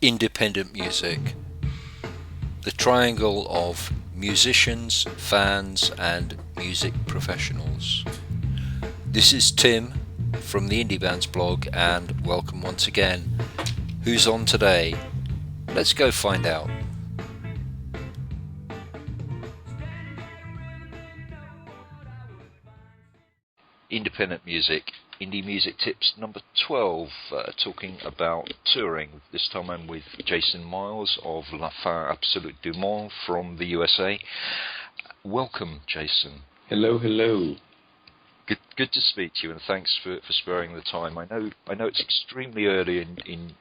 Independent music, the triangle of musicians, fans, and music professionals. This is Tim from the Indie Bands blog, and welcome once again. Who's on today? Let's go find out. Independent music, indie music tips number 12, talking about touring. This time I'm with Jason Miles of La Fin Absolute du Monde from the USA. Welcome, Jason. Hello, hello. Good to speak to you, and thanks for sparing the time. I know it's extremely early in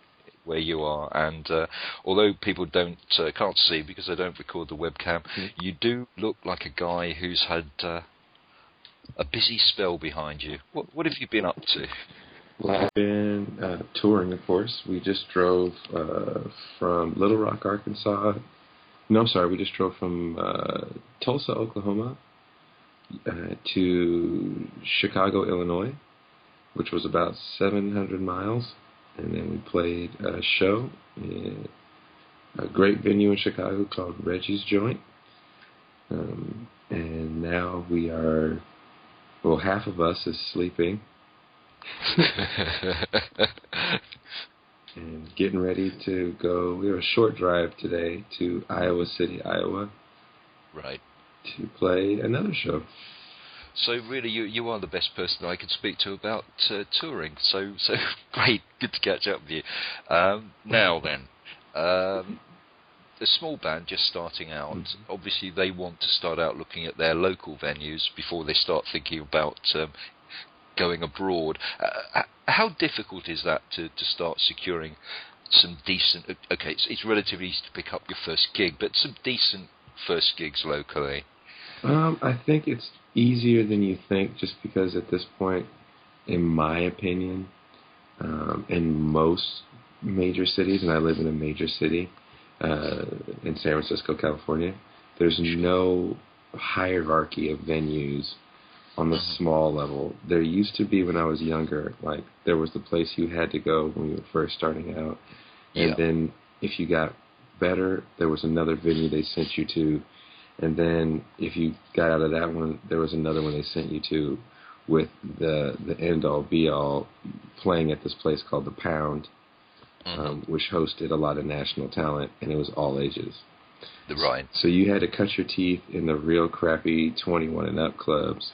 where you are, and although people can't see because I don't record the webcam, you do look like a guy who's had a busy spell behind you. What have you been up to? Well, I've been touring, of course. We just drove from Little Rock, Arkansas. No, sorry, we just drove from Tulsa, Oklahoma, to Chicago, Illinois, which was about 700 miles. And then we played a show in a great venue in Chicago called Reggie's Joint. And now we are... Well, half of us is sleeping and getting ready to go. We have a short drive today to Iowa City, Iowa. Right. To play another show. So really, you are the best person I could speak to about touring. So great, good to catch up with you. Now then, a small band just starting out, obviously they want to start out looking at their local venues before they start thinking about going abroad. How difficult is that to start securing some decent... Okay, it's relatively easy to pick up your first gig, but some decent first gigs locally? I think it's easier than you think, just because at this point, in my opinion, in most major cities, and I live in a major city, in San Francisco, California, there's no hierarchy of venues on the small level. There used to be when I was younger, like there was the place you had to go when you were first starting out, and then if you got better, there was another venue they sent you to, and then if you got out of that one, there was another one they sent you to, with the end-all be-all playing at this place called The Pound, which hosted a lot of national talent, and it was all ages. Right. So you had to cut your teeth in the real crappy 21 and up clubs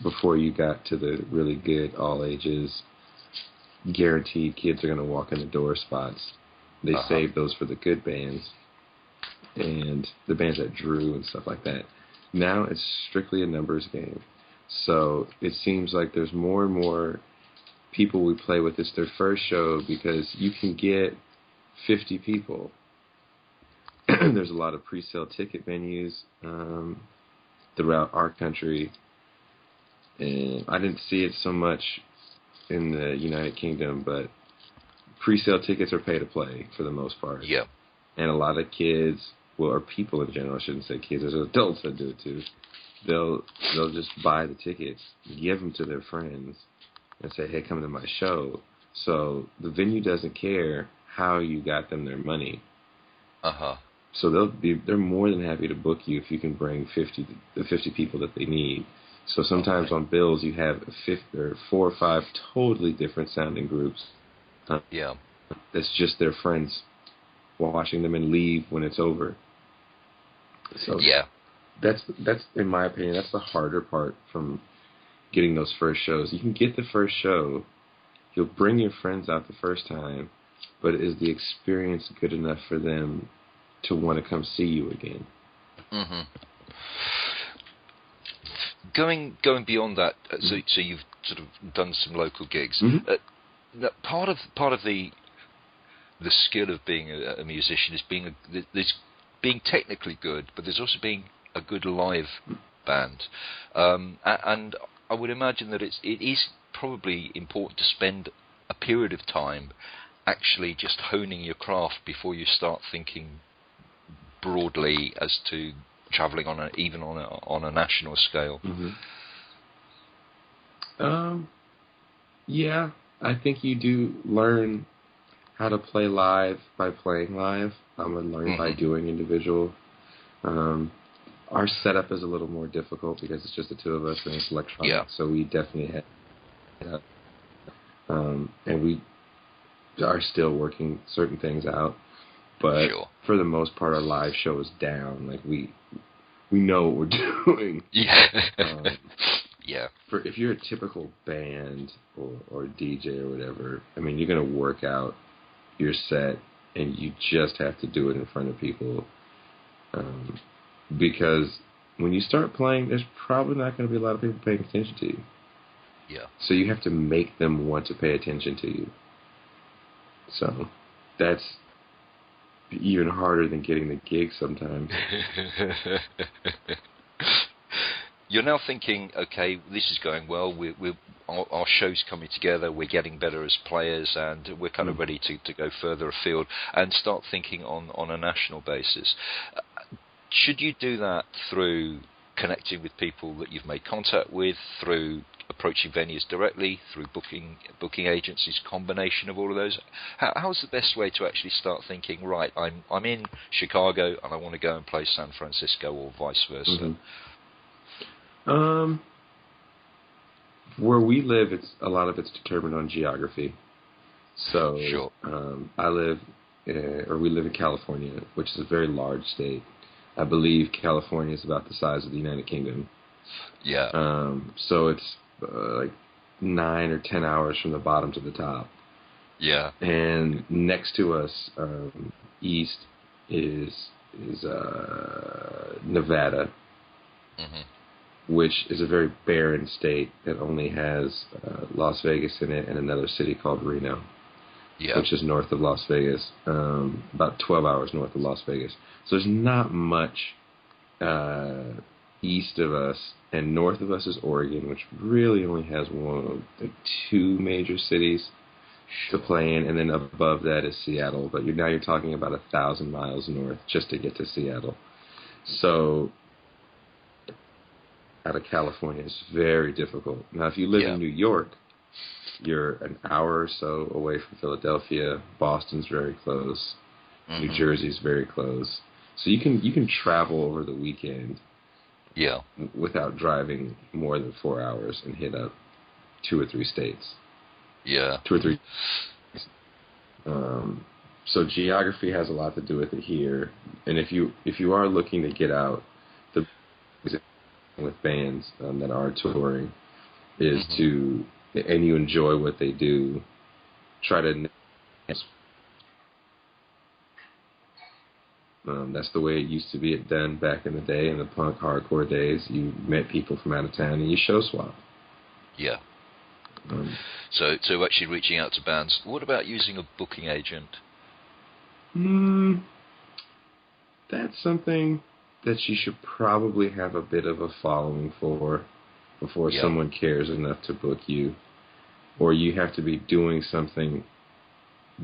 before you got to the really good all ages, guaranteed kids are going to walk in the door spots. They saved those for the good bands and the bands that drew and stuff like that. Now it's strictly a numbers game. So it seems like there's more and more people we play with. It's their first show because you can get 50 people. There's a lot of pre-sale ticket venues throughout our country, and I didn't see it so much in the United Kingdom, but pre-sale tickets are pay to play for the most part. Yeah. And a lot of kids, well, or people in general, I shouldn't say kids, there's adults that do it too. They'll just buy the tickets, give them to their friends, and say, hey, come to my show. So the venue doesn't care how you got them their money. So they're more than happy to book you if you can bring the 50 people that they need. So sometimes on bills you have 4 or 5 totally different sounding groups. That's just their friends watching them and leave when it's over. So that's in my opinion, that's the harder part from getting those first shows. You can get the first show, you'll bring your friends out the first time, but is the experience good enough for them to want to come see you again? Going beyond that, so you've sort of done some local gigs. Part of the skill of being a musician is being technically good, but there's also being a good live band, and I would imagine that it is probably important to spend a period of time actually just honing your craft before you start thinking broadly as to travelling on a national scale. Yeah, I think you do learn how to play live by playing live. I would learn by doing individual. Our setup is a little more difficult because it's just the two of us and it's electronic. So we definitely have, and we are still working certain things out. But for the most part, our live show is down. Like we know what we're doing. Yeah. If you're a typical band or DJ or whatever, I mean, you're gonna work out your set, and you just have to do it in front of people, because when you start playing, there's probably not going to be a lot of people paying attention to you. Yeah. So you have to make them want to pay attention to you. So that's even harder than getting the gig sometimes. You're now thinking, okay, this is going well. Our show's coming together. We're getting better as players, and we're kind of ready to go further afield and start thinking on a national basis. Should you do that through connecting with people that you've made contact with, through approaching venues directly, through booking agencies, combination of all of those? How's the best way to actually start thinking, right, I'm in Chicago and I want to go and play San Francisco, or vice versa? Where we live, a lot of it's determined on geography. So we live in California, which is a very large state. I believe California is about the size of the United Kingdom. Yeah. So it's like 9 or 10 hours from the bottom to the top. Yeah. And next to us, east is Nevada, which is a very barren state that only has Las Vegas in it and another city called Reno, which is north of Las Vegas, about 12 hours north of Las Vegas. So there's not much east of us, and north of us is Oregon, which really only has two major cities to play in, and then above that is Seattle. But you're talking about 1,000 miles north just to get to Seattle. So out of California is very difficult. Now, if you live in New York, you're an hour or so away from Philadelphia. Boston's very close. New Jersey's very close. So you can travel over the weekend without driving more than 4 hours and hit up 2 or 3 states. Yeah. 2 or 3. So geography has a lot to do with it here. And if you are looking to get out, the with bands that are touring is to, and you enjoy what they do, try to that's the way it used to be done back in the day, in the punk hardcore days. You met people from out of town and you show swap. Yeah. So actually reaching out to bands. What about using a booking agent? That's something that you should probably have a bit of a following for before someone cares enough to book you. Or you have to be doing something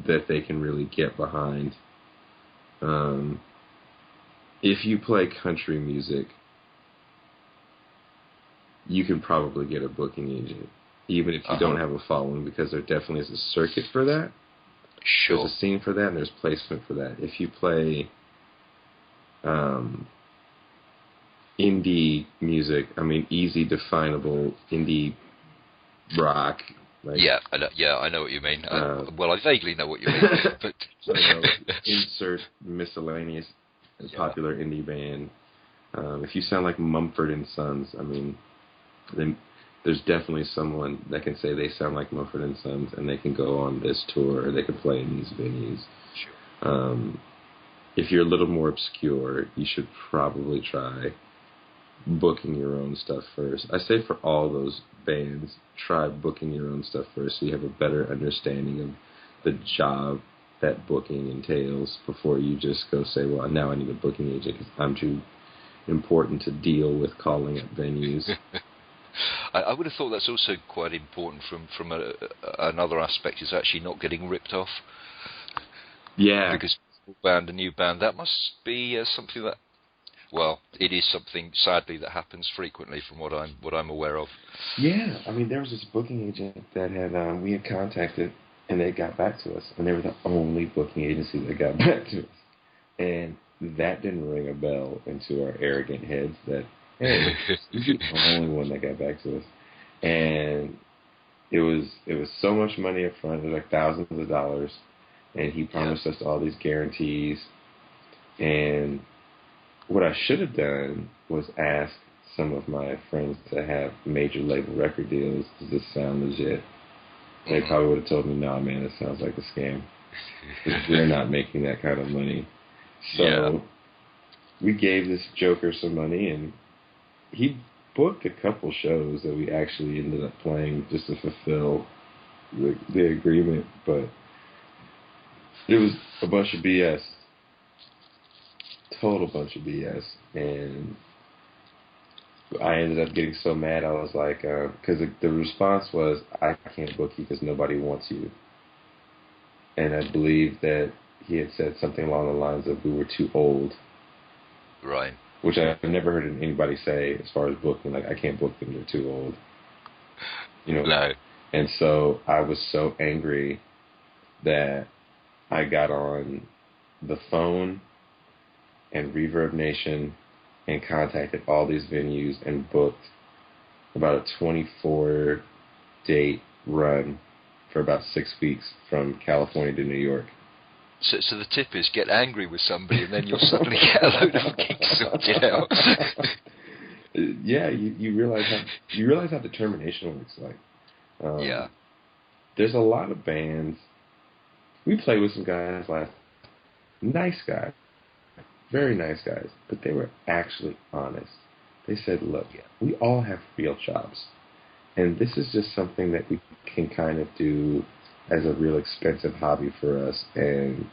that they can really get behind. If you play country music, you can probably get a booking agent, even if you don't have a following, because there definitely is a circuit for that. Sure. There's a scene for that, and there's placement for that. If you play indie music, I mean, easy, definable indie rock. Like, I know what you mean. Well, I vaguely know what you mean. But insert miscellaneous popular indie band. If you sound like Mumford and Sons, I mean, then there's definitely someone that can say they sound like Mumford and Sons, and they can go on this tour, or they can play in these venues. Sure. If you're a little more obscure, you should probably try booking your own stuff first. I say for all those bands, try booking your own stuff first so you have a better understanding of the job that booking entails before you just go say, well, now I need a booking agent because I'm too important to deal with calling up venues. I would have thought that's also quite important from another aspect, is actually not getting ripped off. Yeah. Because a new band, that must be something that, well, it is something, sadly, that happens frequently from what I'm aware of. Yeah, I mean, there was this booking agent that we had contacted And they got back to us, and they were the only booking agency that got back to us. And that didn't ring a bell into our arrogant heads that, hey, you're the only one that got back to us. And it was so much money up front. It was like thousands of dollars. And he promised us all these guarantees. And what I should have done was ask some of my friends that have major label record deals, does this sound legit? They probably would have told me, nah, man, it sounds like a scam. We're not making that kind of money. So we gave this joker some money, and he booked a couple shows that we actually ended up playing just to fulfill the agreement. But it was a bunch of BS. Total bunch of BS. And I ended up getting so mad, I was like, because the response was, I can't book you because nobody wants you. And I believe that he had said something along the lines of, we were too old. Right. Which I've never heard anybody say as far as booking, like, I can't book them, they're too old. You know? No. And so I was so angry that I got on the phone and Reverb Nation and contacted all these venues and booked about a 24-date run for about 6 weeks from California to New York. So the tip is get angry with somebody and then you'll suddenly get a load of gigs sorted out. Yeah, you realize how determination works. Like, there's a lot of bands. We played with some guys last, nice guys. Very nice guys, but they were actually honest. They said, look, we all have real jobs, and this is just something that we can kind of do as a real expensive hobby for us, and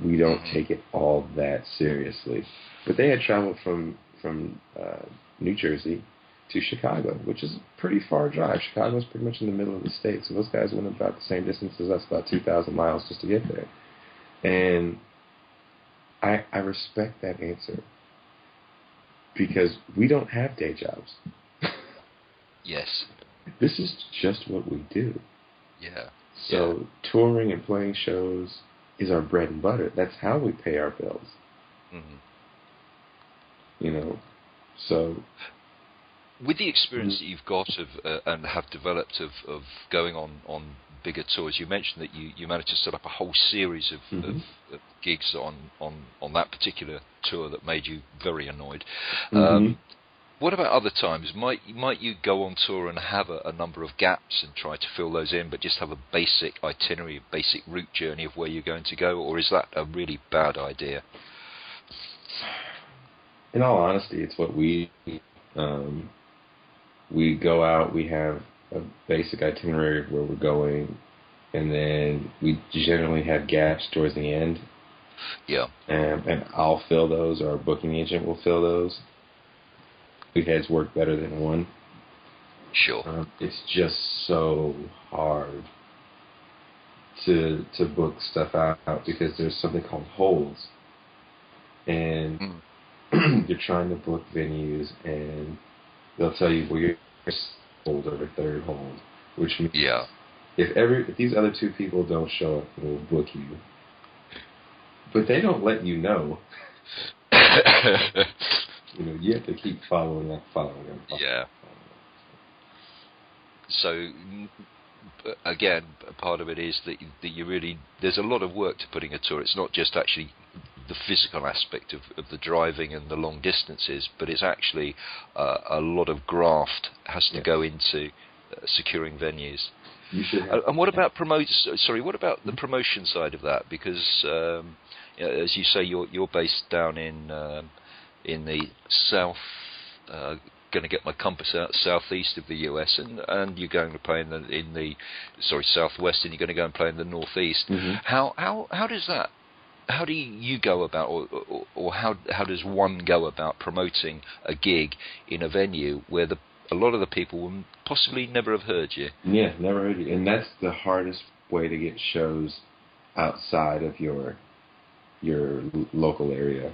we don't take it all that seriously. But they had traveled from New Jersey to Chicago, which is a pretty far drive. Chicago's pretty much in the middle of the state, so those guys went about the same distance as us, about 2,000 miles just to get there. And I respect that answer because we don't have day jobs. Yes. This is just what we do. Yeah. So touring and playing shows is our bread and butter. That's how we pay our bills. Mm-hmm. You know, so with the experience that you've got and have developed of going on bigger tours, you mentioned that you managed to set up a whole series of gigs on that particular tour that made you very annoyed. What about other times? Might you go on tour and have a number of gaps and try to fill those in, but just have a basic itinerary, a basic route journey of where you're going to go, or is that a really bad idea? In all honesty, it's what we go out, we have a basic itinerary of where we're going, and then we generally have gaps towards the end. Yeah. And I'll fill those, or our booking agent will fill those. Two heads work better than one. Sure. It's just so hard to book stuff out because there's something called holds. And you're trying to book venues, and they'll tell you, well, you're hold or third hold, which means if these other two people don't show up, we'll book you. But they don't let you know. You know, you have to keep following up. Yeah. So, again, part of it is that you really, there's a lot of work to putting a tour. It's not just actually the physical aspect of the driving and the long distances, but it's actually a lot of graft has to go into securing venues. You should and what about what about the promotion side of that? Because as you say, you're based down in the south. Going to get my compass out southeast of the US, and you're going to play in the southwest, and you're going to go and play in the northeast. How does that? How do you go about, or how does one go about promoting a gig in a venue where a lot of the people will possibly never have heard you? Yeah, never heard you, and that's the hardest way to get shows outside of your local area.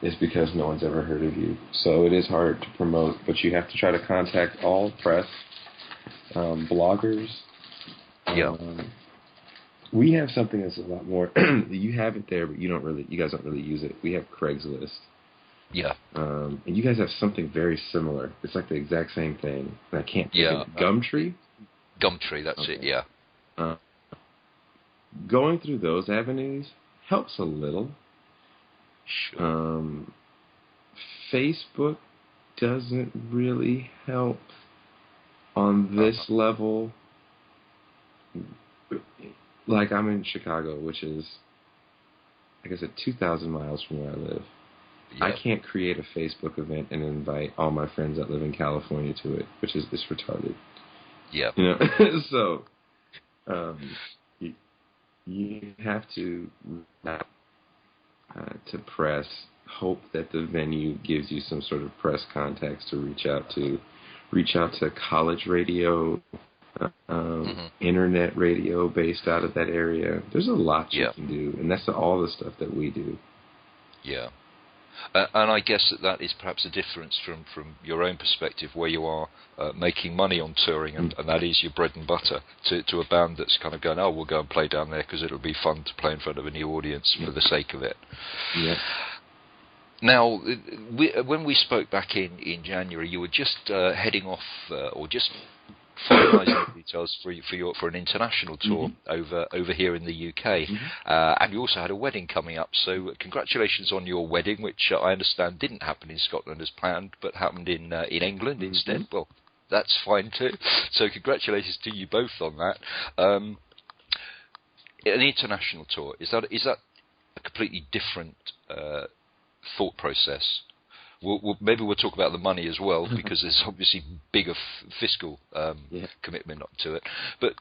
Is because no one's ever heard of you. So it is hard to promote, but you have to try to contact all press, bloggers, We have something that's a lot more. You have it there, but you guys don't really use it. We have Craigslist. Yeah. And you guys have something very similar. It's like the exact same thing. And I can't think of Gumtree? Gumtree, that's it, yeah. Going through those avenues helps a little. Sure. Facebook doesn't really help on this level. Like, I'm in Chicago, which is, like I said, 2,000 miles from where I live. Yep. I can't create a Facebook event and invite all my friends that live in California to it, which is just retarded. Yeah. You know, so you have to press, hope that the venue gives you some sort of press contacts to reach out to college radio, internet radio based out of that area. There's a lot you can do, and that's all the stuff that we do. Yeah. And I guess that is perhaps a difference from your own perspective, where you are making money on touring, and that is your bread and butter, to a band that's kind of going, oh, we'll go and play down there because it'll be fun to play in front of a new audience for the sake of it. Yeah. Now, when we spoke back in January, you were just heading off, or just finalising the details for an international tour over here in the UK, and you also had a wedding coming up. So congratulations on your wedding, which I understand didn't happen in Scotland as planned, but happened in England instead. Well, that's fine too. So congratulations to you both on that. An international tour, is that a completely different thought process? Maybe we'll talk about the money as well, because there's obviously bigger fiscal commitment to it. But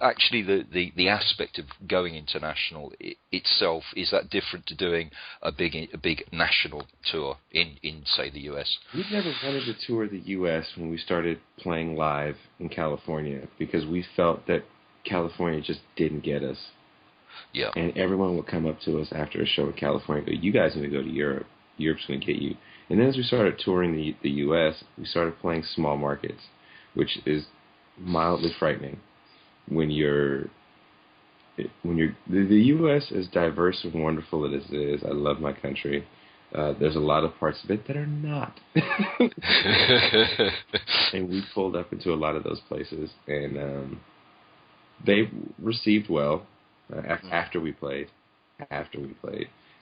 actually, the aspect of going international itself, is that different to doing a big national tour in say the US? We've never wanted to tour the US when we started playing live in California, because we felt that California just didn't get us. Yeah. And everyone would come up to us after a show in California, go, you guys need to go to Europe. Europe's going to get you. And then as we started touring the U.S., we started playing small markets, which is mildly frightening. When the U.S., as diverse and wonderful as it is, I love my country. There's a lot of parts of it that are not. And we pulled up into a lot of those places, and they received well after we played.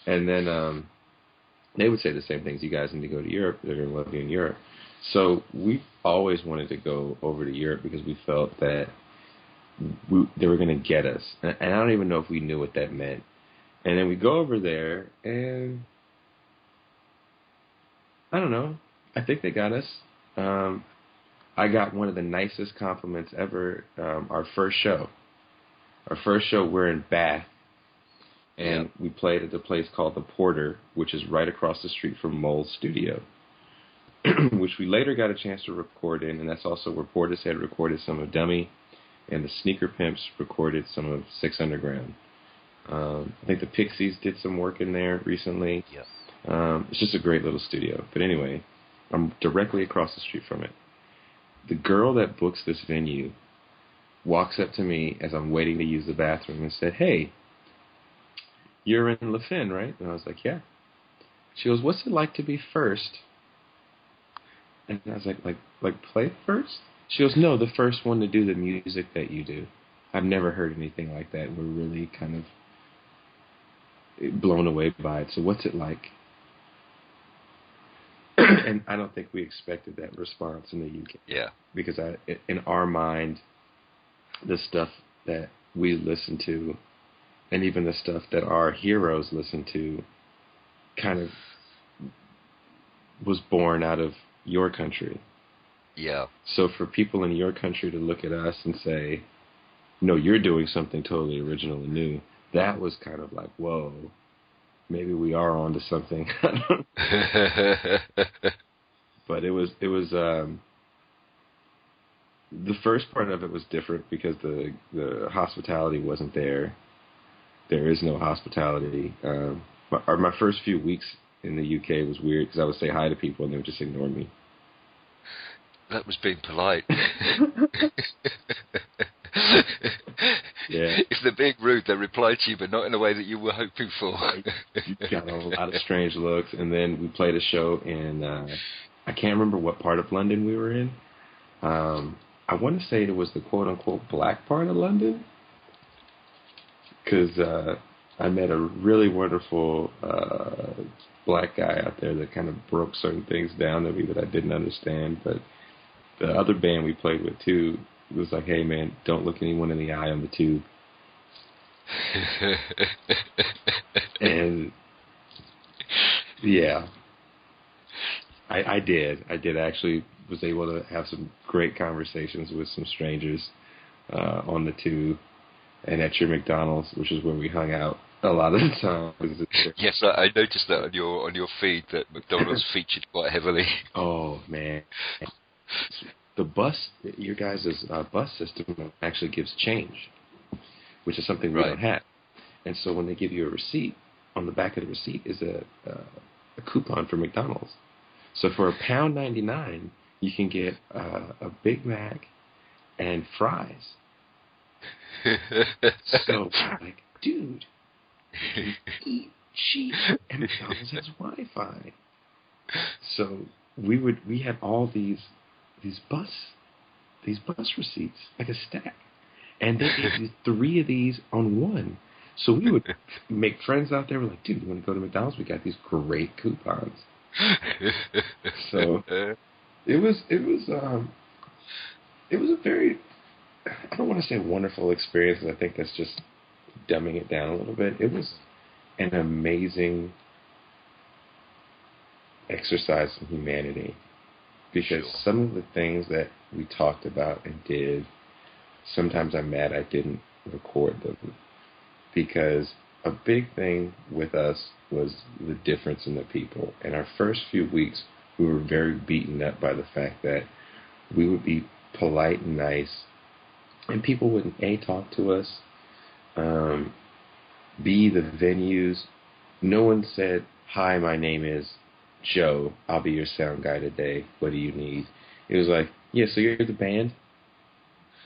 And then they would say the same things. You guys need to go to Europe. They're going to love you in Europe. So we always wanted to go over to Europe because we felt that they were going to get us. And I don't even know if we knew what that meant. And then we go over there, and I don't know. I think they got us. I got one of the nicest compliments ever. Our first show, we're in Bath. And we played at a place called The Porter, which is right across the street from Mole's studio, which we later got a chance to record in. And that's also where Portishead recorded some of Dummy, and the Sneaker Pimps recorded some of Six Underground. I think the Pixies did some work in there recently. Yeah. It's just a great little studio. But anyway, I'm directly across the street from it. The girl that books this venue walks up to me as I'm waiting to use the bathroom and said, "Hey, you're in Le Fen, right?" And I was like, "Yeah." She goes, "What's it like to be first?" And I was like play first? She goes, "No, the first one to do the music that you do. I've never heard anything like that. We're really kind of blown away by it. So what's it like?" And I don't think we expected that response in the UK. Yeah. Because in our mind, the stuff that we listen to, and even the stuff that our heroes listen to, kind of was born out of your country. Yeah. So for people in your country to look at us and say, "No, you're doing something totally original and new," that was kind of like, whoa, maybe we are onto something. But it was the first part of it was different because the hospitality wasn't there. There is no hospitality. My first few weeks in the UK was weird because I would say hi to people and they would just ignore me. That was being polite. Yeah. If they're being rude, they reply to you, but not in a way that you were hoping for. You got a lot of strange looks, and then we played a show in, I can't remember what part of London we were in. I want to say it was the quote-unquote black part of London, because I met a really wonderful black guy out there that kind of broke certain things down to me that I didn't understand. But the other band we played with, too, was like, hey, man, don't look anyone in the eye on the tube. And, yeah, I did. I actually was able to have some great conversations with some strangers on the tube and at your McDonald's, which is where we hung out a lot of the time. Yes, I noticed that on your feed that McDonald's featured quite heavily. Oh, man. The bus, your guys' bus system actually gives change, which is something we don't have. And so when they give you a receipt, on the back of the receipt is a coupon for McDonald's. So for £1.99, you can get a Big Mac and fries. So like, dude, eat cheap, and McDonald's has Wi-Fi. So we had all these bus receipts, like a stack, and they gave you 3 of these on one. So we would make friends out there. We're like, dude, you want to go to McDonald's? We got these great coupons. So it was a very, I don't want to say wonderful experience, because I think that's just dumbing it down a little bit. It was an amazing exercise in humanity, because some of the things that we talked about and did, sometimes I'm mad I didn't record them, because a big thing with us was the difference in the people. In our first few weeks, we were very beaten up by the fact that we would be polite and nice, and people wouldn't A, talk to us, B, the venues, no one said, hi, my name is Joe, I'll be your sound guy today, what do you need? It was like, yeah, so you're the band?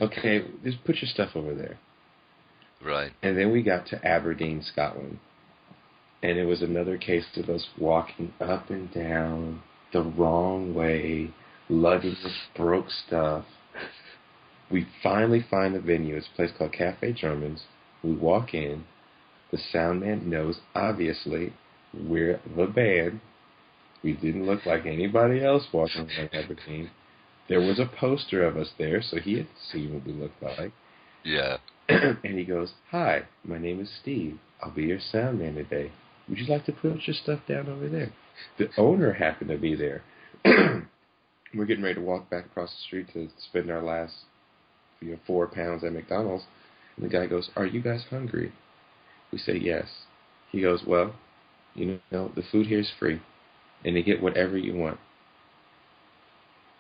Okay, just put your stuff over there. Right. And then we got to Aberdeen, Scotland, and it was another case of us walking up and down the wrong way, lugging this broke stuff. We finally find the venue. It's a place called Cafe Germans. We walk in. The sound man knows, obviously, we're the band. We didn't look like anybody else walking around Aberdeen. There was a poster of us there, so he had seen what we looked like. Yeah. And he goes, hi, my name is Steve. I'll be your sound man today. Would you like to put your stuff down over there? The owner happened to be there. We're getting ready to walk back across the street to spend our last 4 pounds at McDonald's. And the guy goes, are you guys hungry? We say yes. He goes, well, you know, the food here is free, and you get whatever you want.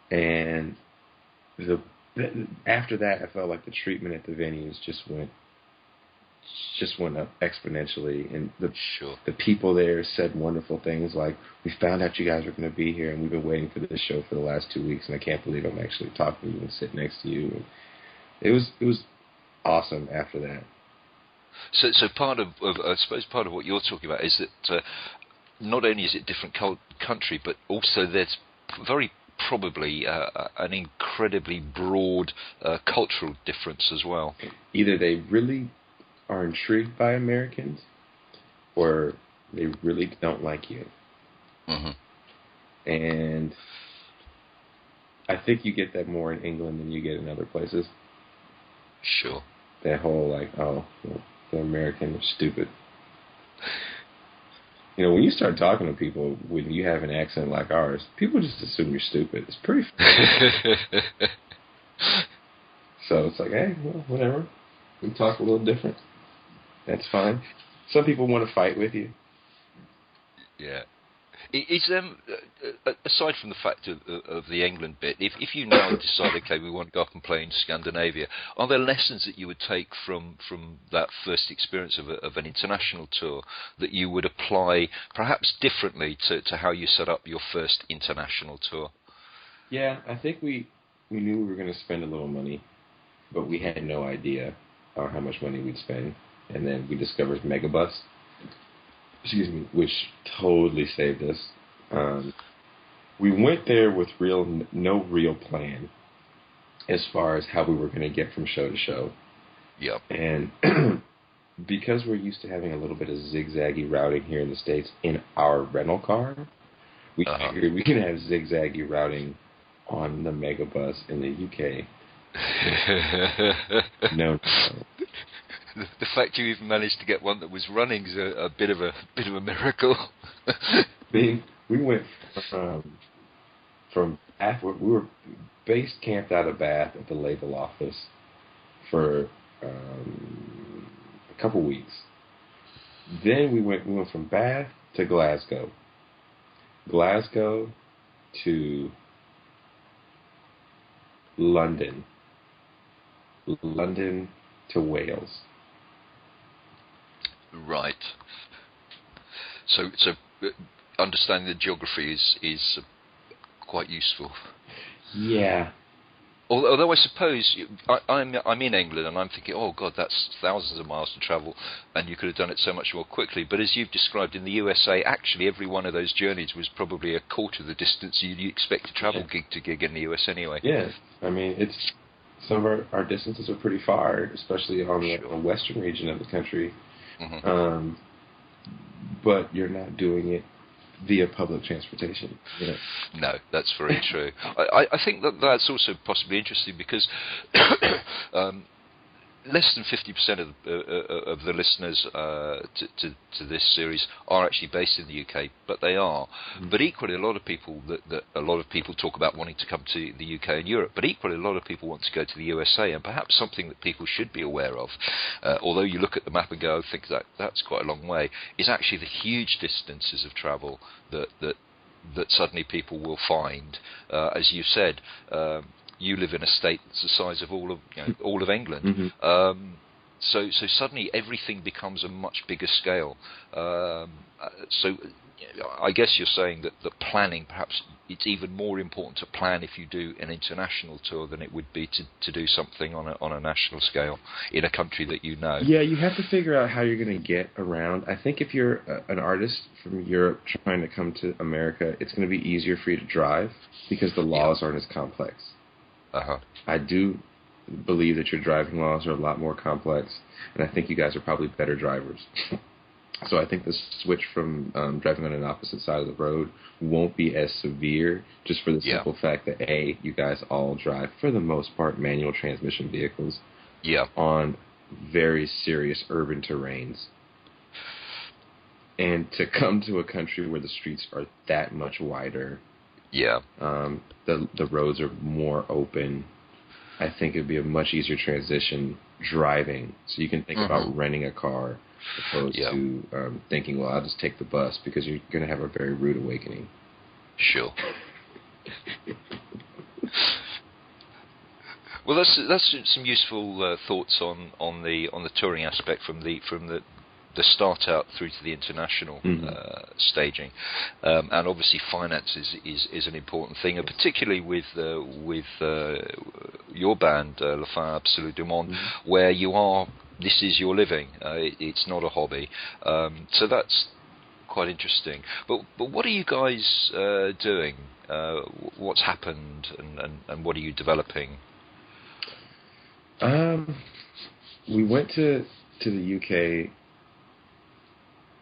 And after that, I felt like the treatment at the venues just went up exponentially, and the people there said wonderful things like, we found out you guys were going to be here, and we've been waiting for this show for the last 2 weeks, and I can't believe I'm actually talking to you and sitting next to you. And it was awesome after that. So part of I suppose part of what you're talking about is that not only is it different country, but also there's very probably an incredibly broad cultural difference as well. Either they really are intrigued by Americans, or they really don't like you. Mm-hmm. And I think you get that more in England than you get in other places. Sure. That whole, like, oh, well, the Americans are stupid. You know, when you start talking to people, when you have an accent like ours, people just assume you're stupid. It's pretty So it's like, hey, well, whatever. We talk a little different. That's fine. Some people want to fight with you. Yeah. Is aside from the fact of the England bit, if you now decide, okay, we want to go up and play in Scandinavia, are there lessons that you would take from that first experience of an international tour that you would apply perhaps differently to how you set up your first international tour? Yeah, I think we knew we were going to spend a little money, but we had no idea how much money we'd spend. And then we discovered Megabus, which totally saved us. We went there with no real plan as far as how we were going to get from show to show. Yep. And because we're used to having a little bit of zigzaggy routing here in the States in our rental car, we figured we can have zigzaggy routing on the Megabus in the UK. No. The fact you even managed to get one that was running is a bit of a miracle. We went from Bath. We were base camped out of Bath at the label office for a couple weeks. Then we went from Bath to Glasgow to London to Wales. Right. So understanding the geography is quite useful. Yeah. Although I suppose I'm in England and I'm thinking, oh God, that's thousands of miles to travel, and you could have done it so much more quickly. But as you've described in the USA, actually every one of those journeys was probably a quarter of the distance you'd expect to travel gig to gig in the US anyway. Yes, I mean some of our distances are pretty far, especially on the western region of the country. Mm-hmm. But you're not doing it via public transportation. You know? No, that's very true. I think that's also possibly interesting because less than 50% of the listeners to this series are actually based in the UK, but they are. Mm-hmm. But equally, a lot of people talk about wanting to come to the UK and Europe. But equally, a lot of people want to go to the USA, and perhaps something that people should be aware of, although you look at the map and go, I think that's quite a long way, is actually the huge distances of travel that suddenly people will find, as you said. You live in a state that's the size of all of England, mm-hmm. So suddenly everything becomes a much bigger scale. So I guess you're saying that planning, perhaps it's even more important to plan if you do an international tour than it would be to do something on a national scale in a country that you know. Yeah, you have to figure out how you're going to get around. I think if you're an artist from Europe trying to come to America, it's going to be easier for you to drive because the laws aren't as complex. Uh-huh. I do believe that your driving laws are a lot more complex, and I think you guys are probably better drivers. So I think the switch from driving on an opposite side of the road won't be as severe, just for the simple fact that, A, you guys all drive, for the most part, manual transmission vehicles on very serious urban terrains. And to come to a country where the streets are that much wider, the roads are more open, I think it would be a much easier transition driving. So you can think about renting a car opposed to thinking, well, I'll just take the bus, because you're going to have a very rude awakening. Sure. Well, that's some useful thoughts on the touring aspect from the start out through to the international staging, and obviously finance is an important thing, and particularly with your band La Fin Absolue du Monde, where this is your living. It's not a hobby, so that's quite interesting. But what are you guys doing? What's happened, and what are you developing? We went to the UK.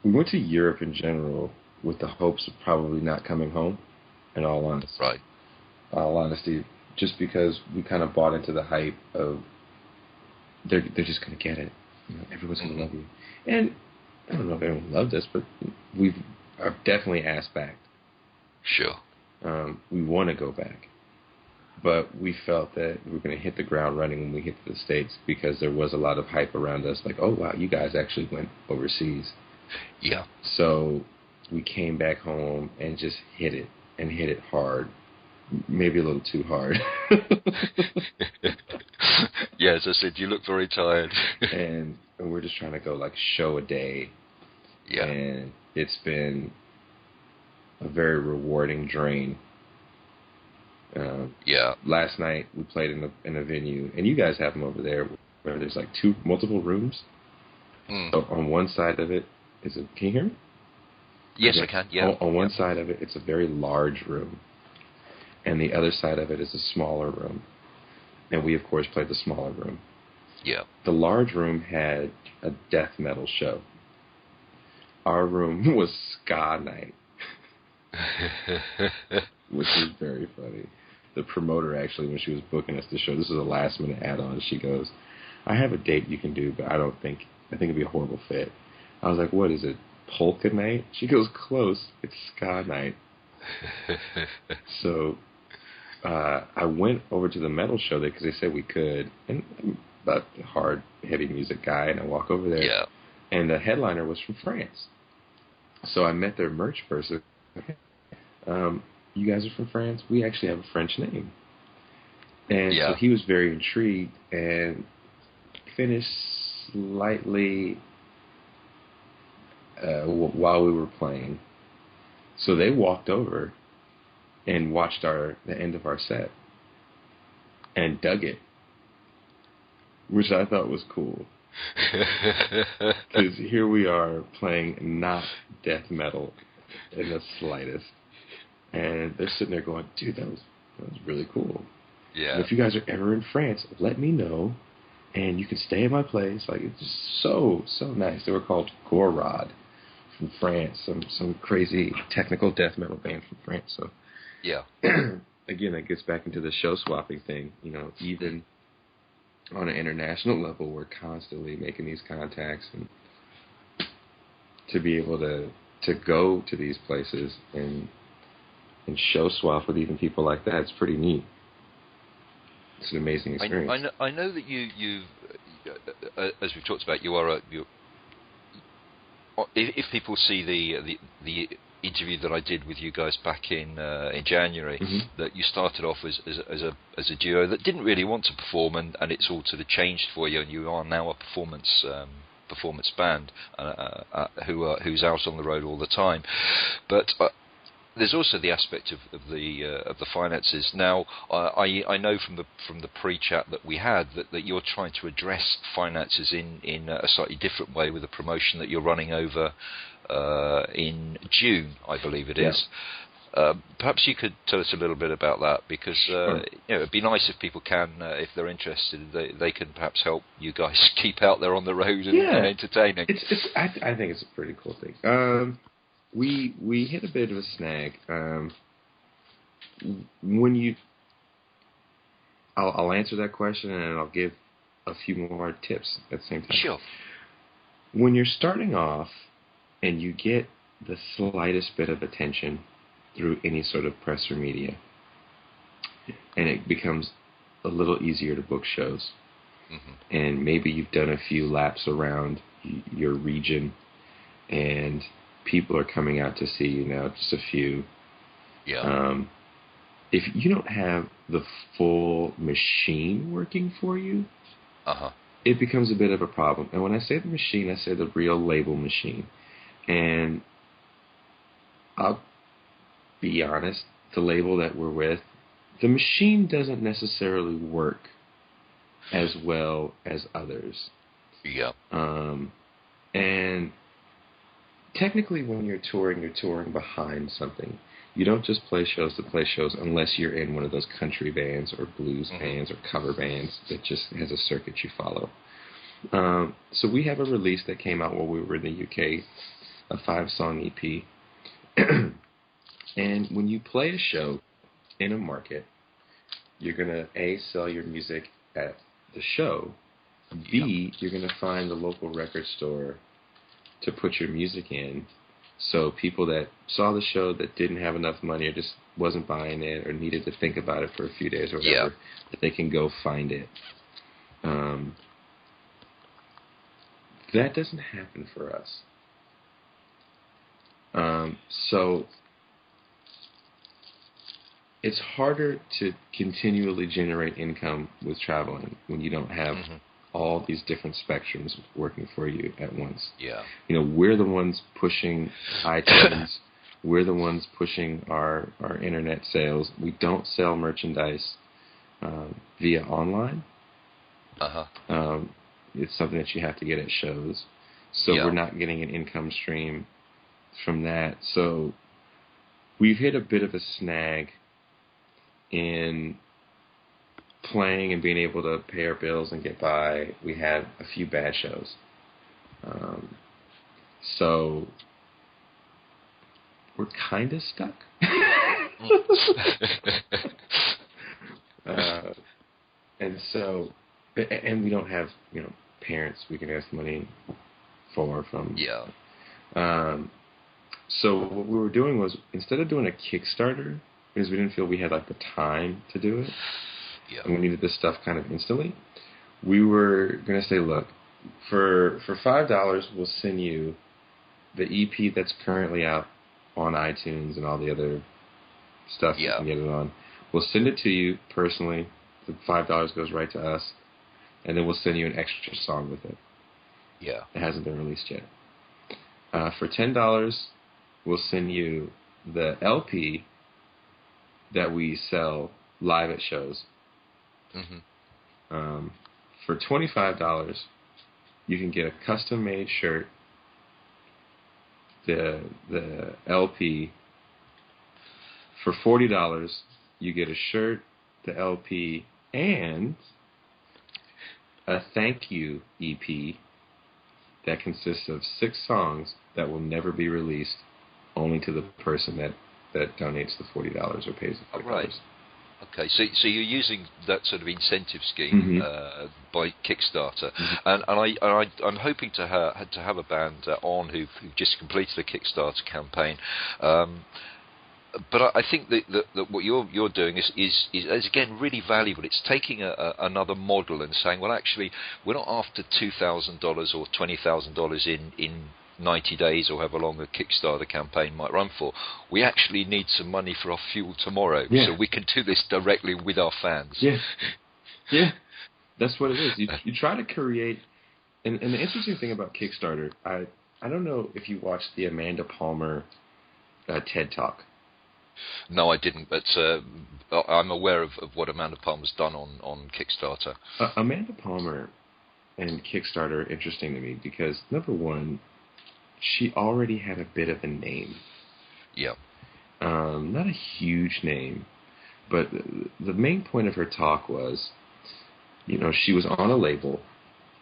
We went to Europe in general with the hopes of probably not coming home, in all honesty. Right. All honesty, just because we kind of bought into the hype of they're just going to get it. You know, everyone's going to love you. And I don't know if everyone loved us, but we've definitely asked back. Sure. We want to go back. But we felt that we were going to hit the ground running when we hit the States, because there was a lot of hype around us, like, oh, wow, you guys actually went overseas. Yeah. So we came back home and just hit it hard. Maybe a little too hard. Yeah, as I said, you look very tired. and we're just trying to go like show a day. Yeah. And it's been a very rewarding drain Last night we played in a venue, and you guys have them over there where there's like multiple rooms. So on one side of it is can you hear me? Yes, I can. Yeah. On one side of it, it's a very large room, and the other side of it is a smaller room. And we, of course, played the smaller room. Yeah. The large room had a death metal show. Our room was ska night, which was very funny. The promoter, actually, when she was booking us the show, this is a last-minute add-on, she goes, I have a date you can do, but I think it'd be a horrible fit. I was like, what is it, polka night? She goes, close, it's ska night. So I went over to the metal show there because they said we could, and I'm a hard, heavy music guy, and I walk over there, and the headliner was from France. So I met their merch person. You guys are from France? We actually have a French name. And so he was very intrigued and finished slightly while we were playing. So they walked over and watched the end of our set and dug it, which I thought was cool. Because here we are playing not death metal in the slightest. And they're sitting there going, dude, that was really cool. Yeah. And if you guys are ever in France, let me know, and you can stay at my place. Like, it's just so nice. They were called Gorod from France, some crazy technical death metal band from France. So, again, that gets back into the show swapping thing. You know, even on an international level, we're constantly making these contacts, and to be able to go to these places and show swap with even people like that, it's pretty neat. It's an amazing experience. I know that you as we've talked about, if people see the interview that I did with you guys back in January, that you started off as a duo that didn't really want to perform, and it's all sort of changed for you, and you are now a performance band who's out on the road all the time. But there's also the aspect of the finances. Now, I know from the pre-chat that we had that you're trying to address finances in a slightly different way with a promotion that you're running over in June, I believe it is. Perhaps you could tell us a little bit about that, because it'd be nice if people can, if they're interested, they can perhaps help you guys keep out there on the road and entertaining. I think it's a pretty cool thing. We hit a bit of a snag. I'll answer that question, and I'll give a few more tips at the same time. Sure. When you're starting off and you get the slightest bit of attention through any sort of press or media, and it becomes a little easier to book shows, and maybe you've done a few laps around your region, and people are coming out to see you now, just a few. If you don't have the full machine working for you, it becomes a bit of a problem. And when I say the machine, I say the real label machine. And I'll be honest, the label that we're with, the machine doesn't necessarily work as well as others. And technically, when you're touring behind something. You don't just play shows to play shows unless you're in one of those country bands or blues bands or cover bands that just has a circuit you follow. So we have a release that came out while we were in the UK, a 5-song EP. And when you play a show in a market, you're going to, A, sell your music at the show. B, you're going to find the local record store to put your music in. So people that saw the show that didn't have enough money or just wasn't buying it or needed to think about it for a few days or whatever, that they can go find it. That doesn't happen for us. So it's harder to continually generate income with traveling when you don't have all these different spectrums working for you at once. You know, we're the ones pushing iTunes, We're the ones pushing our internet sales. We don't sell merchandise via online. It's something that you have to get at shows. So we're not getting an income stream from that. So we've hit a bit of a snag in playing and being able to pay our bills and get by. We had a few bad shows. So we're kind of stuck. And we don't have, parents we can ask money from. Yeah. So what we were doing was, instead of doing a Kickstarter, because we didn't feel we had like the time to do it, and we needed this stuff kind of instantly, we were going to say, look, for $5, we'll send you the EP that's currently out on iTunes and all the other stuff you can get it on. We'll send it to you personally. The $5 goes right to us, and then we'll send you an extra song with it. Yeah. It hasn't been released yet. For $10, we'll send you the LP that we sell live at shows. Mm-hmm. For $25, you can get a custom-made shirt, the LP. For $40, you get a shirt, the LP, and a thank you EP that consists of 6 songs that will never be released, only to the person that donates the $40 or pays the $40. Right. Okay, so you're using that sort of incentive scheme by Kickstarter, and I'm hoping to have a band on who've just completed a Kickstarter campaign. But I think that what you're doing is again really valuable. It's taking another model and saying, well, actually, we're not after $2,000 or $20,000 in 90 days or however long a Kickstarter campaign might run for. We actually need some money for our fuel tomorrow, so we can do this directly with our fans. Yeah, that's what it is. You try to create, and the interesting thing about Kickstarter, I don't know if you watched the Amanda Palmer TED Talk. No, I didn't, but I'm aware of what Amanda Palmer's done on Kickstarter. Amanda Palmer and Kickstarter are interesting to me because, number one, she already had a bit of a name. Yeah. Not a huge name, but the main point of her talk was, she was on a label,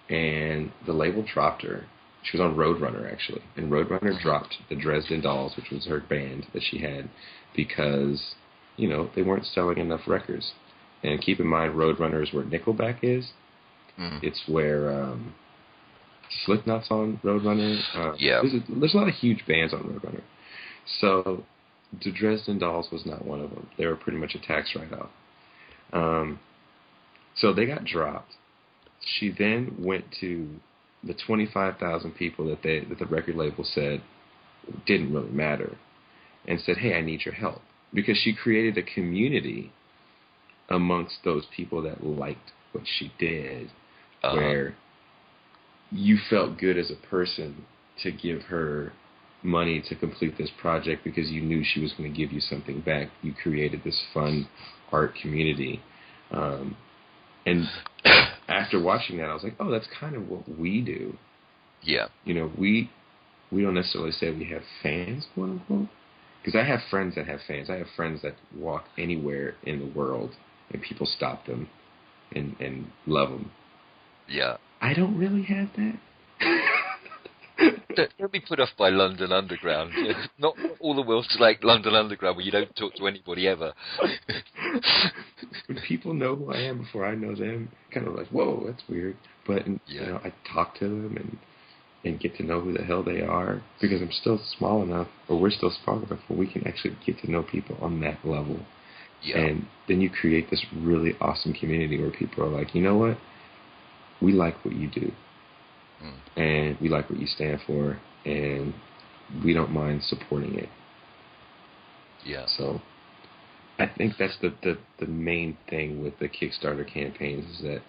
and the label dropped her. She was on Roadrunner, actually, and Roadrunner dropped the Dresden Dolls, which was her band that she had, because, they weren't selling enough records. And keep in mind, Roadrunner is where Nickelback is. It's where Slipknot's on Roadrunner. There's a lot of huge bands on Roadrunner. So the Dresden Dolls was not one of them. They were pretty much a tax write-off. So they got dropped. She then went to the 25,000 people that the record label said didn't really matter, and said, hey, I need your help. Because she created a community amongst those people that liked what she did, where you felt good as a person to give her money to complete this project because you knew she was going to give you something back. You created this fun art community. And after watching that, I was like, oh, that's kind of what we do. Yeah. We don't necessarily say we have fans, quote unquote. Because I have friends that have fans. I have friends that walk anywhere in the world and people stop them and love them. Yeah. I don't really have that. Don't be put off by London Underground. Not all the world's like London Underground where you don't talk to anybody ever. When people know who I am before I know them, kind of like, whoa, that's weird. But I talk to them and get to know who the hell they are, because I'm still small enough, or we're still small enough where we can actually get to know people on that level. Yeah. And then you create this really awesome community where people are like, you know what? We like what you do. And we like what you stand for, and we don't mind supporting it. Yeah. So I think that's the main thing with the Kickstarter campaigns, is that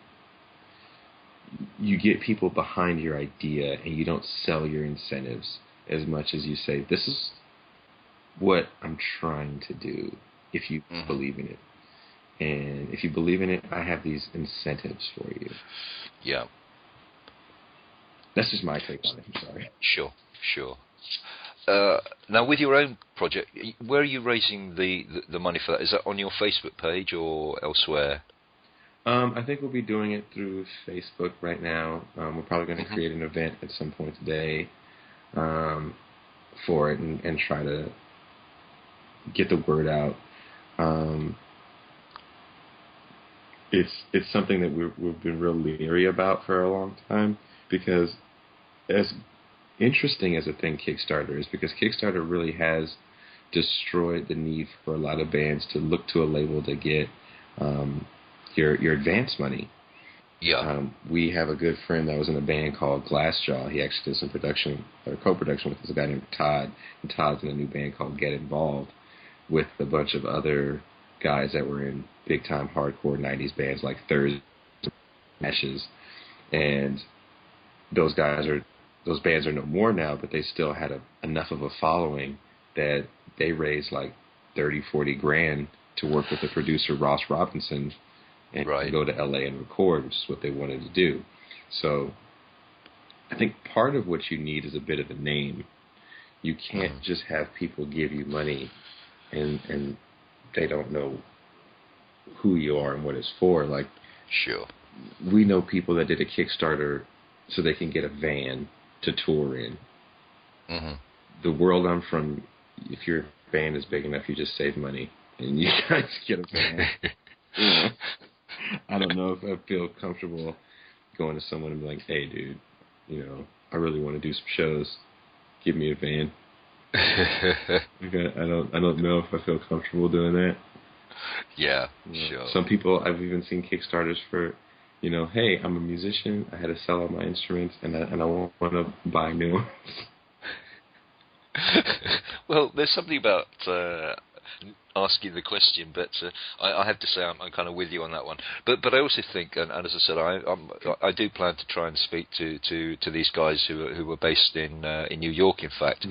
you get people behind your idea and you don't sell your incentives as much as you say, this is what I'm trying to do if you believe in it. And if you believe in it, I have these incentives for you. Yeah. That's just my take on it. I'm sorry. Sure. Now, with your own project, where are you raising the money for that? Is that on your Facebook page or elsewhere? I think we'll be doing it through Facebook right now. We're probably going to create an event at some point today for it and try to get the word out. It's something that we've been real leery about for a long time, because as interesting as a thing Kickstarter is, because Kickstarter really has destroyed the need for a lot of bands to look to a label to get your advance money. Yeah. We have a good friend that was in a band called Glassjaw. He actually did some production or co-production with this guy named Todd, and Todd's in a new band called Get Involved with a bunch of other guys that were in big-time hardcore 90s bands like Thursday, Ashes, and those bands are no more now, but they still had enough of a following that they raised like 30, 40 grand to work with the producer Ross Robinson and go to LA and record, which is what they wanted to do. So I think part of what you need is a bit of a name. You can't just have people give you money and they don't know who you are and what it's for. Like, sure, we know people that did a Kickstarter so they can get a van to tour in. The world I'm from, if your band is big enough, you just save money and you guys get a van. I don't know if I feel comfortable going to someone and be like, "Hey, dude, I really want to do some shows. Give me a van." I don't know if I feel comfortable doing that. Yeah, sure. Some people, I've even seen Kickstarters for, hey, I'm a musician. I had to sell all my instruments, and I want to buy new ones. Well, there's something about asking the question, but I have to say I'm kind of with you on that one. But I also think, and as I said, I do plan to try and speak to these guys who were based in New York, in fact.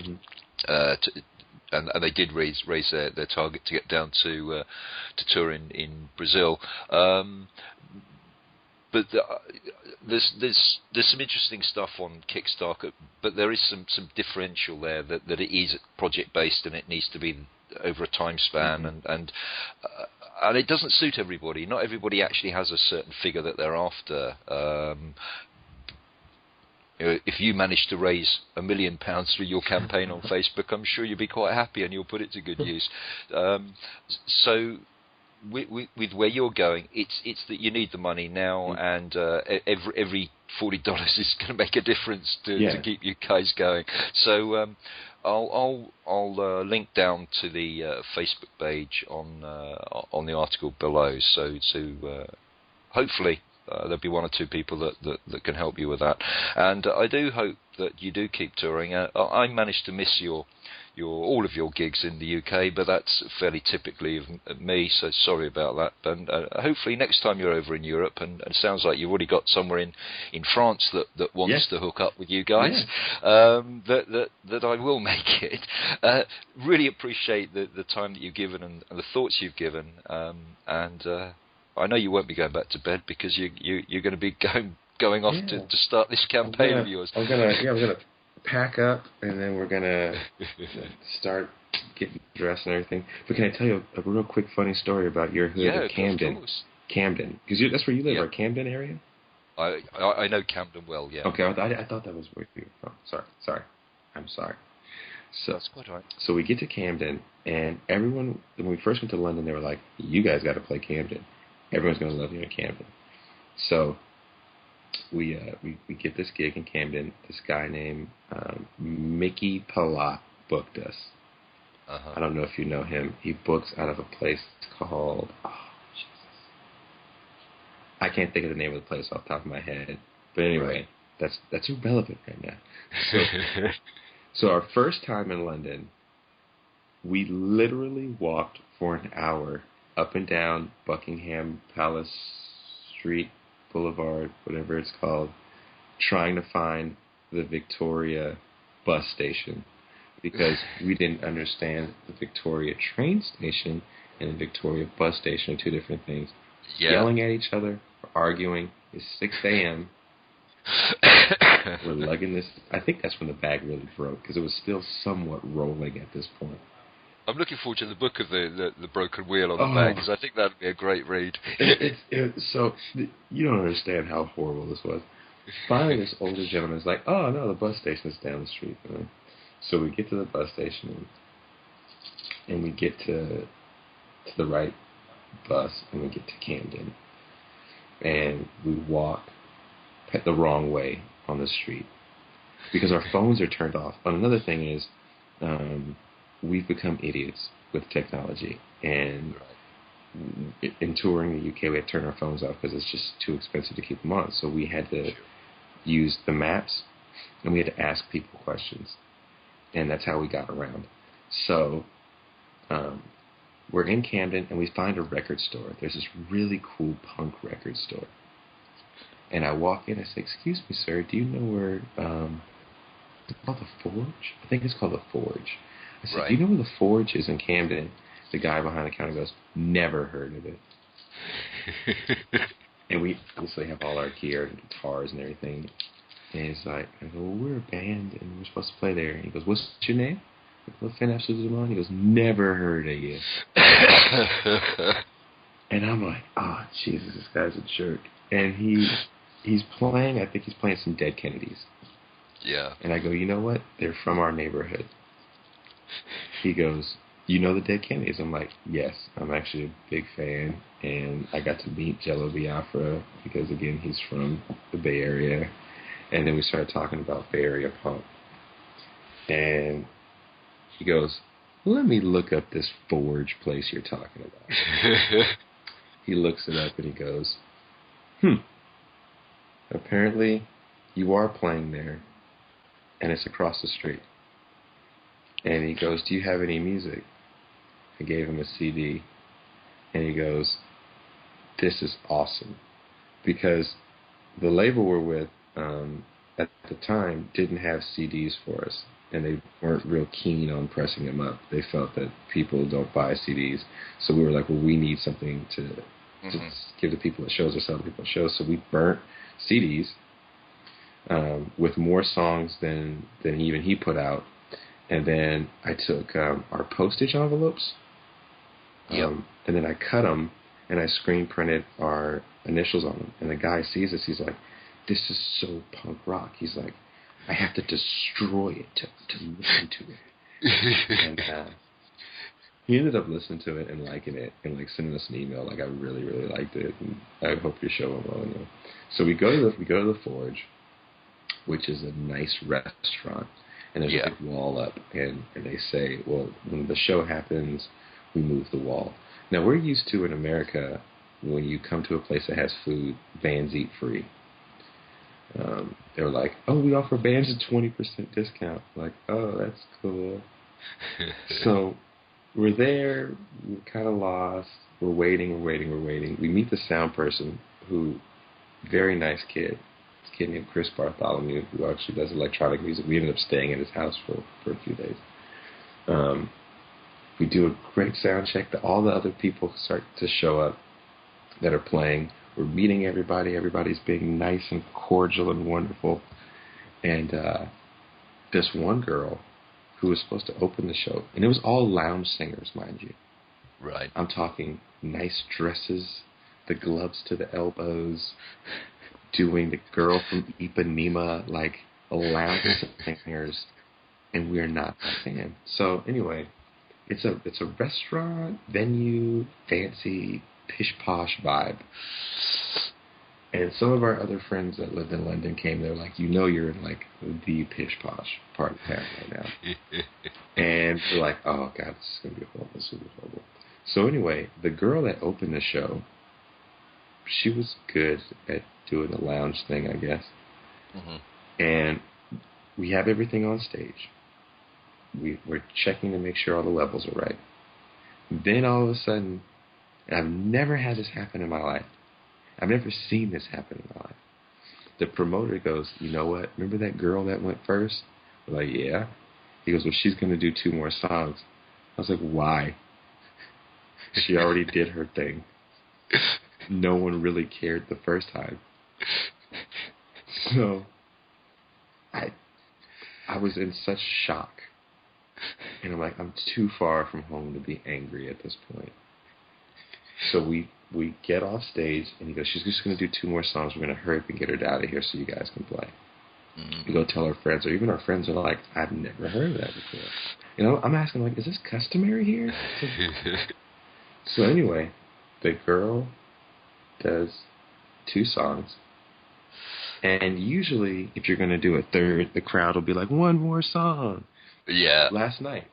And they did raise their target to get down to tour in Brazil. But there's some interesting stuff on Kickstarter, but there is some differential there that it is project based and it needs to be over a time span, and it doesn't suit everybody. Not everybody actually has a certain figure that they're after. If you manage to raise £1 million through your campaign on Facebook, I'm sure you'll be quite happy and you'll put it to good use. So with where you're going, it's that you need the money now, and every $40 is going to make a difference to keep you guys going. So I'll link down to the Facebook page on the article below. So hopefully there'll be one or two people that can help you with that, and I do hope that you do keep touring. I managed to miss all of your gigs in the UK, but that's fairly typically of me, so sorry about that. And hopefully next time you're over in Europe, and it sounds like you've already got somewhere in France that wants to hook up with you guys, that I will make it. Really appreciate the time that you've given and the thoughts you've given, and I know you won't be going back to bed because you're going to be going off to start this campaign of yours. I'm gonna pack up, and then we're gonna start getting dressed and everything. But can I tell you a real quick funny story about your hood of Camden? Of course. Camden, because that's where you live, right? Camden area. I know Camden well. Yeah. Okay, I thought that was where you were from. Sorry. I'm sorry. So that's quite right. So we get to Camden, and everyone, when we first went to London, they were like, "You guys got to play Camden. Everyone's gonna love you in Camden." So we get this gig in Camden. This guy named Mickey Palat booked us. I don't know if you know him. He books out of a place called I can't think of the name of the place off the top of my head. But anyway, that's irrelevant right now. So our first time in London, we literally walked for an hour up and down Buckingham Palace Street, Boulevard, whatever it's called, trying to find the Victoria bus station, because we didn't understand the Victoria train station and the Victoria bus station are two different things. Yeah. Yelling at each other, arguing. It's 6 a.m. We're lugging this. I think that's when the bag really broke, because it was still somewhat rolling at this point. I'm looking forward to the book of the broken wheel on the bag, because I think that would be a great read. So, you don't understand how horrible this was. Finally, this older gentleman is like, oh, no, the bus station is down the street. Right? So we get to the bus station, and we get to the right bus, and we get to Camden. And we walk the wrong way on the street because our phones are turned off. And another thing is, we've become idiots with technology. And in touring the UK, we had to turn our phones off because it's just too expensive to keep them on. So we had to use the maps, and we had to ask people questions. And that's how we got around. So we're in Camden, and we find a record store. There's this really cool punk record store. And I walk in, I say, excuse me, sir, do you know where, is it called The Forge? I think it's called The Forge. I said, do you know where The Forge is in Camden? The guy behind the counter goes, never heard of it. And we obviously have all our gear and guitars and everything. And he's like, I go, well, we're a band, and we're supposed to play there. And he goes, what's your name? I go, Finn Absolute Demon. He goes, never heard of you. And I'm like, oh, Jesus, this guy's a jerk. And he's playing, I think he's playing some Dead Kennedys. Yeah. And I go, you know what? They're from our neighborhood. He goes, you know the Dead Kennedys? I'm like, yes, I'm actually a big fan. And I got to meet Jello Biafra because, again, he's from the Bay Area. And then we started talking about Bay Area punk. And he goes, let me look up this Forge place you're talking about. He looks it up and he goes, apparently you are playing there, and it's across the street. And he goes, do you have any music? I gave him a CD, and he goes, this is awesome. Because the label we're with at the time didn't have CDs for us, and they weren't real keen on pressing them up. They felt that people don't buy CDs. So we were like, well, we need something to give the people at shows or sell the people at shows. So we burnt CDs with more songs than even he put out. And then I took our postage envelopes, and then I cut them, and I screen printed our initials on them. And the guy sees this, he's like, this is so punk rock. He's like, I have to destroy it to listen to it. And he ended up listening to it and liking it, and like sending us an email like, I really, really liked it, and I hope your show went well. So we go to the Forge, which is a nice restaurant, and there's a big wall up, and they say, well, when the show happens, we move the wall. Now, we're used to in America, when you come to a place that has food, bands eat free. They were like, oh, we offer bands a 20% discount. Like, oh, that's cool. So we're there, we're kind of lost, we're waiting. We meet the sound person, who, very nice kid. This kid named Chris Bartholomew, who actually does electronic music. We ended up staying at his house for a few days. We do a great sound check. All the other people start to show up that are playing. We're meeting everybody. Everybody's being nice and cordial and wonderful. And this one girl who was supposed to open the show, and it was all lounge singers, mind you. Right. I'm talking nice dresses, the gloves to the elbows, doing the girl from Ipanema, like lounge singers, and we're not a fan. So anyway, it's a restaurant, venue, fancy, pish-posh vibe. And some of our other friends that lived in London came. They're like, you're in like the pish-posh part of town right now. And we're like, oh God, this is going to be horrible. This is going to be horrible. So anyway, the girl that opened the show, she was good at doing the lounge thing, I guess. And we have everything on stage. We're checking to make sure all the levels are right. Then all of a sudden, and I've never had this happen in my life. I've never seen this happen in my life. The promoter goes, you know what? Remember that girl that went first? We're like, yeah. He goes, well, she's going to do 2 more songs. I was like, why? She already did her thing. No one really cared the first time. So I was in such shock. And I'm like, I'm too far from home to be angry at this point. So we get off stage, and he goes, she's just going to do 2 more songs. We're going to hurry up and get her out of here so you guys can play. Mm-hmm. We go tell our friends, or even our friends are like, I've never heard of that before. You know, I'm asking, like, is this customary here? So anyway, the girl does 2 songs. And usually, if you're going to do a third, the crowd will be like, 1 more song. Yeah. Last night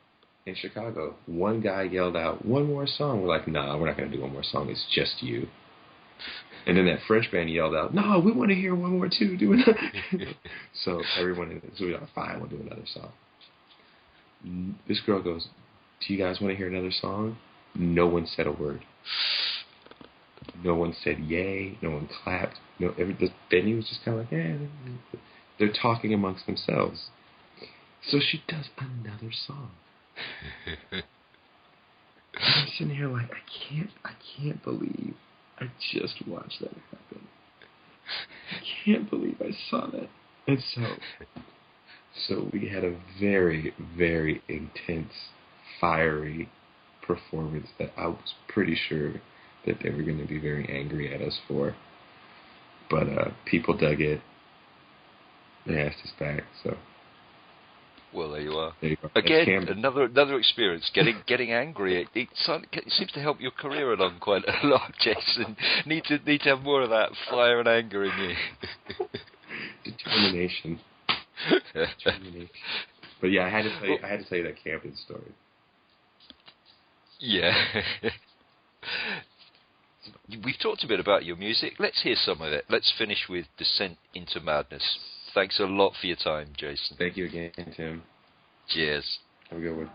in Chicago, one guy yelled out, 1 more song. We're like, nah, we're not going to do 1 more song. It's just you. And then that French band yelled out, no, we want to hear 1 more too. Do another. So everyone, so we got, fine, we'll do another song. This girl goes, do you guys want to hear another song? No one said a word. No one said yay. No one clapped. The venue was just kind of like, yeah. They're talking amongst themselves. So she does another song. I'm sitting here like, I can't believe I just watched that happen. I can't believe I saw that. And so we had a very, very intense, fiery performance that I was pretty sure that they were going to be very angry at us for. But people dug it. They asked us back, so. Well, there you are. There you go. Again, another experience. Getting angry. It seems to help your career along quite a lot, Jason. Need to have more of that fire and anger in you. Determination. But yeah, I had to tell you that camping story. Yeah. We've talked a bit about your music. Let's hear some of it. Let's finish with Descent into Madness. Thanks a lot for your time, Jason. Thank you again, Tim. Cheers. Have a good one.